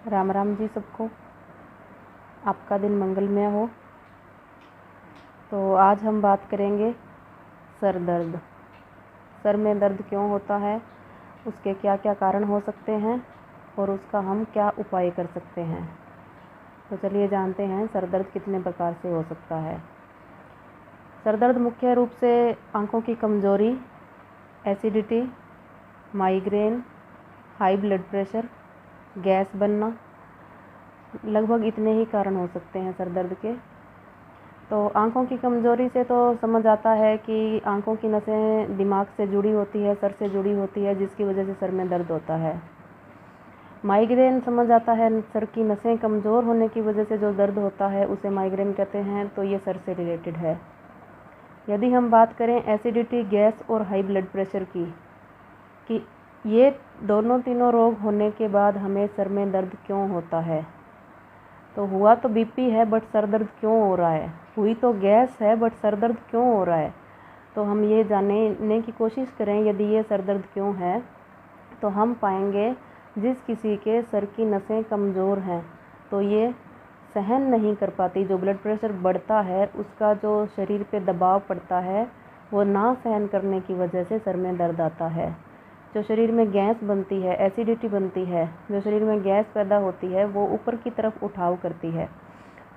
राम राम जी सबको, आपका दिन मंगलमय हो। तो आज हम बात करेंगे सर दर्द। सर में दर्द क्यों होता है, उसके क्या क्या कारण हो सकते हैं और उसका हम क्या उपाय कर सकते हैं। तो चलिए जानते हैं सर दर्द कितने प्रकार से हो सकता है। सर दर्द मुख्य रूप से आँखों की कमज़ोरी, acidity, migraine, high blood pressure, gas बनना, लगभग इतने ही कारण हो सकते हैं सर दर्द के। तो आँखों की कमज़ोरी से तो समझ आता है कि आँखों की नसें दिमाग से जुड़ी होती है, सर से जुड़ी होती है, जिसकी वजह से सर में दर्द होता है। माइग्रेन समझ आता है सर की नसें कमज़ोर होने की वजह से जो दर्द होता है उसे माइग्रेन कहते हैं, तो ये सर से रिलेटेड है। यदि हम बात करें एसिडिटी, गैस और हाई ब्लड प्रेशर की, कि ये दोनों तीनों रोग होने के बाद हमें सर में दर्द क्यों होता है। तो हुआ तो बीपी है बट सर दर्द क्यों हो रहा है, हुई तो गैस है बट सर दर्द क्यों हो रहा है। तो हम ये जानने की कोशिश करें यदि ये सर दर्द क्यों है, तो हम पाएंगे जिस किसी के सर की नसें कमज़ोर हैं तो ये सहन नहीं कर पाती, जो ब्लड प्रेशर बढ़ता है उसका जो शरीर पे दबाव पड़ता है वो ना सहन करने की वजह से सर में दर्द आता है। जो शरीर में गैस बनती है, एसिडिटी बनती है, जो शरीर में गैस पैदा होती है वो ऊपर की तरफ उठाव करती है।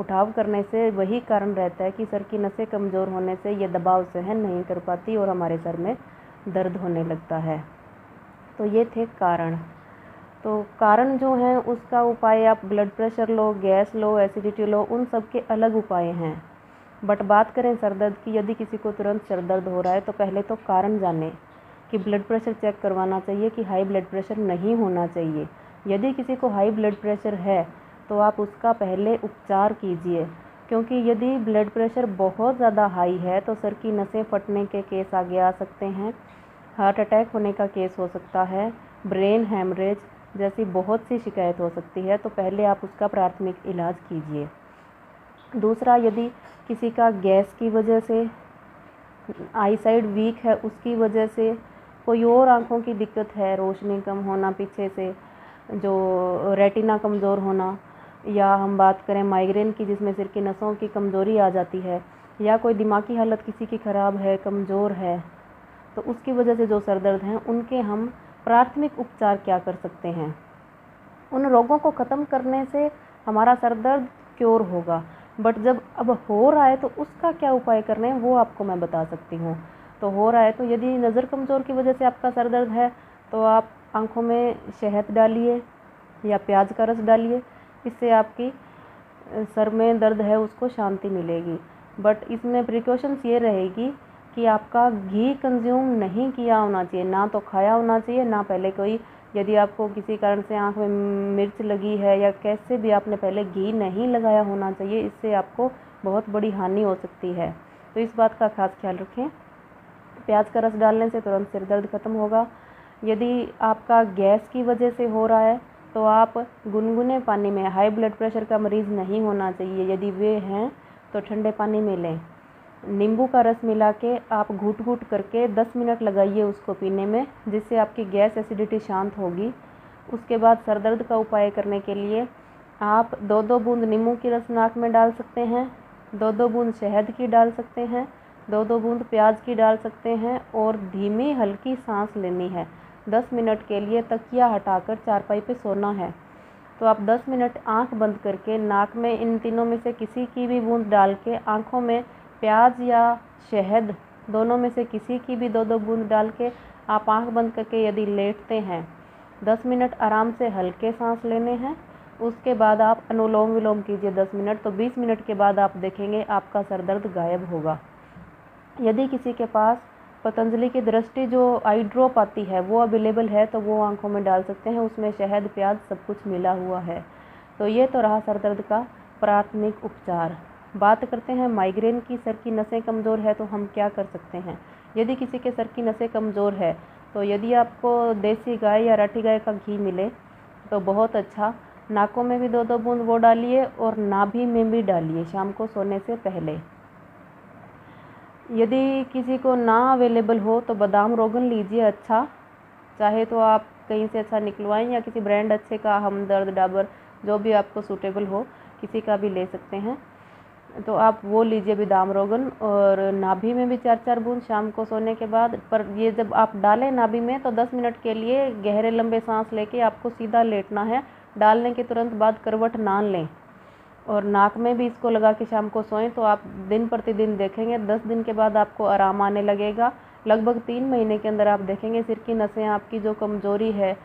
उठाव करने से वही कारण रहता है कि सर की नसें कमज़ोर होने से ये दबाव सहन नहीं कर पाती और हमारे सर में दर्द होने लगता है। तो ये थे कारण। तो कारण जो हैं उसका उपाय, आप ब्लड प्रेशर लो, गैस लो, एसिडिटी लो, उन सब के अलग उपाय हैं। बट बात करें सर दर्द की, यदि किसी को तुरंत सर दर्द हो रहा है तो पहले तो कारण जाने कि ब्लड प्रेशर चेक करवाना चाहिए कि हाई ब्लड प्रेशर नहीं होना चाहिए। यदि किसी को हाई ब्लड प्रेशर है तो आप उसका पहले उपचार कीजिए, क्योंकि यदि ब्लड प्रेशर बहुत ज़्यादा हाई है तो सर की नसें फटने के केस आगे आ सकते हैं, हार्ट अटैक होने का केस हो सकता है, ब्रेन हैमरेज जैसी बहुत सी शिकायत हो सकती है। तो पहले आप उसका प्राथमिक इलाज कीजिए। दूसरा, यदि किसी का गैस की वजह से, आई साइड वीक है उसकी वजह से, कोई और आँखों की दिक्कत है, रोशनी कम होना पीछे से, जो रेटिना कमज़ोर होना, या हम बात करें माइग्रेन की जिसमें सिर की नसों की कमज़ोरी आ जाती है, या कोई दिमागी हालत किसी की ख़राब है, कमज़ोर है, तो उसकी वजह से जो सर दर्द हैं उनके हम प्राथमिक उपचार क्या कर सकते हैं। उन रोगों को ख़त्म करने से हमारा सर दर्द क्योर होगा, बट जब अब हो रहा है तो उसका क्या उपाय करने हैं वो आपको मैं बता सकती हूँ। तो हो रहा है तो यदि नज़र कमज़ोर की वजह से आपका सर दर्द है तो आप आँखों में शहद डालिए या प्याज का रस डालिए, इससे आपकी सर में दर्द है उसको शांति मिलेगी। बट इसमें प्रिकॉशंस ये रहेगी कि आपका घी कंज्यूम नहीं किया होना चाहिए, ना तो खाया होना चाहिए, ना पहले कोई, यदि आपको किसी कारण से आँख में मिर्च लगी है या कैसे भी, आपने पहले घी नहीं लगाया होना चाहिए, इससे आपको बहुत बड़ी हानि हो सकती है। तो इस बात का खास ख्याल रखें। प्याज का रस डालने से तुरंत सिर दर्द खत्म होगा। यदि आपका गैस की वजह से हो रहा है तो आप गुनगुने पानी में, हाई ब्लड प्रेशर का मरीज़ नहीं होना चाहिए, यदि वे हैं तो ठंडे पानी में लें, नींबू का रस मिला के आप घूट घूट करके 10 मिनट लगाइए उसको पीने में, जिससे आपकी गैस एसिडिटी शांत होगी। उसके बाद सर दर्द का उपाय करने के लिए आप 2-2 बूंद नींबू की रस नाक में डाल सकते हैं, 2-2 बूंद शहद की डाल सकते हैं, 2-2 बूंद प्याज की डाल सकते हैं और धीमी हल्की सांस लेनी है। 10 मिनट के लिए तकिया हटाकर चारपाई पे सोना है। तो आप 10 मिनट आँख बंद करके नाक में इन तीनों में से किसी की भी बूंद डाल के आँखों में प्याज या शहद दोनों में से किसी की भी 2-2 बूंद डाल के आप आँख बंद करके यदि लेटते हैं, 10 मिनट आराम से हल्के सांस लेने हैं। उसके बाद आप अनुलोम विलोम कीजिए 10 मिनट, तो 20 मिनट के बाद आप देखेंगे आपका सर दर्द गायब होगा। यदि किसी के पास पतंजलि की दृष्टि जो आई ड्रॉप आती है वो अवेलेबल है तो वो आँखों में डाल सकते हैं, उसमें शहद प्याज सब कुछ मिला हुआ है। तो ये तो रहा सर दर्द का प्राथमिक उपचार। बात करते हैं माइग्रेन की। सर की नसें कमज़ोर है तो हम क्या कर सकते हैं। यदि किसी के सर की नसें कमज़ोर है तो यदि आपको देसी गाय या राठी गाय का घी मिले तो बहुत अच्छा, नाकों में भी 2-2 बूंद वो डालिए और नाभि में भी डालिए शाम को सोने से पहले। यदि किसी को ना अवेलेबल हो तो बादाम रोगन लीजिए अच्छा, चाहे तो आप कहीं से अच्छा निकलवाएं या किसी ब्रांड अच्छे का हमदर्द, डाबर जो भी आपको सूटेबल हो, किसी का भी ले सकते हैं। तो आप वो लीजिए बादाम रोगन, और नाभि में भी 4-4 बूंद शाम को सोने के बाद। पर ये जब आप डालें नाभि में तो 10 मिनट के लिए गहरे लंबे सांस लेके आपको सीधा लेटना है। डालने के तुरंत बाद करवट ना लें, और नाक में भी इसको लगा के शाम को सोएं। तो आप दिन प्रतिदिन देखेंगे 10 दिन के बाद आपको आराम आने लगेगा। लगभग 3 महीने के अंदर आप देखेंगे सिर की नसें, आपकी जो कमज़ोरी है,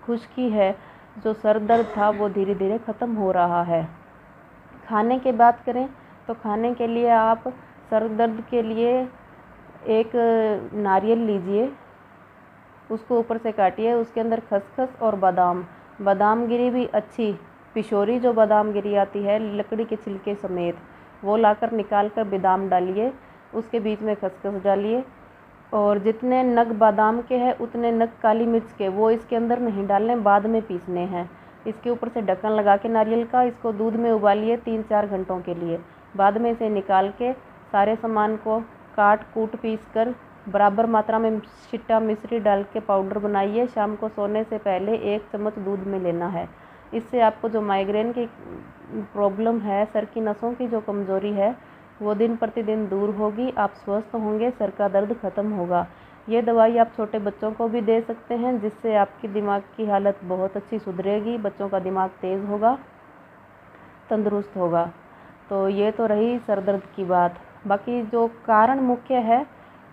खुश्की है, जो सर दर्द था, वो धीरे धीरे ख़त्म हो रहा है। खाने की बात करें तो खाने के लिए आप सर दर्द के लिए एक नारियल लीजिए, उसको ऊपर से काटिए, उसके अंदर खसखस और बादाम गिरी भी अच्छी पिशोरी जो बादाम गिरी आती है लकड़ी के छिलके समेत, वो लाकर निकाल कर बादाम डालिए, उसके बीच में खसखस डालिए, और जितने नग बादाम के हैं उतने नग काली मिर्च के वो इसके अंदर नहीं डालने, बाद में पीसने हैं। इसके ऊपर से ढक्कन लगा के नारियल का इसको दूध में उबालिए 3-4 घंटों के लिए। बाद में इसे निकाल के सारे सामान को काट कूट पीस कर बराबर मात्रा में छिट्टा मिश्री डाल के पाउडर बनाइए। शाम को सोने से पहले 1 चम्मच दूध में लेना है। इससे आपको जो माइग्रेन की प्रॉब्लम है, सर की नसों की जो कमज़ोरी है, वो दिन प्रतिदिन दूर होगी। आप स्वस्थ होंगे, सर का दर्द ख़त्म होगा। ये दवाई आप छोटे बच्चों को भी दे सकते हैं, जिससे आपकी दिमाग की हालत बहुत अच्छी सुधरेगी। बच्चों का दिमाग तेज़ होगा, तंदुरुस्त होगा। तो ये तो रही सर दर्द की बात। बाकी जो कारण मुख्य है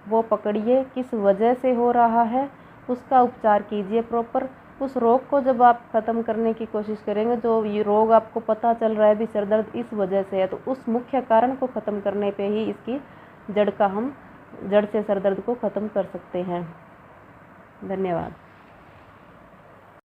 वो पकड़िए, किस वजह से हो रहा है, उसका उपचार कीजिए प्रॉपर। उस रोग को जब आप ख़त्म करने की कोशिश करेंगे, जो ये रोग आपको पता चल रहा है भी सर दर्द इस वजह से है, तो उस मुख्य कारण को ख़त्म करने पे ही इसकी जड़ से सर दर्द को ख़त्म कर सकते हैं। धन्यवाद।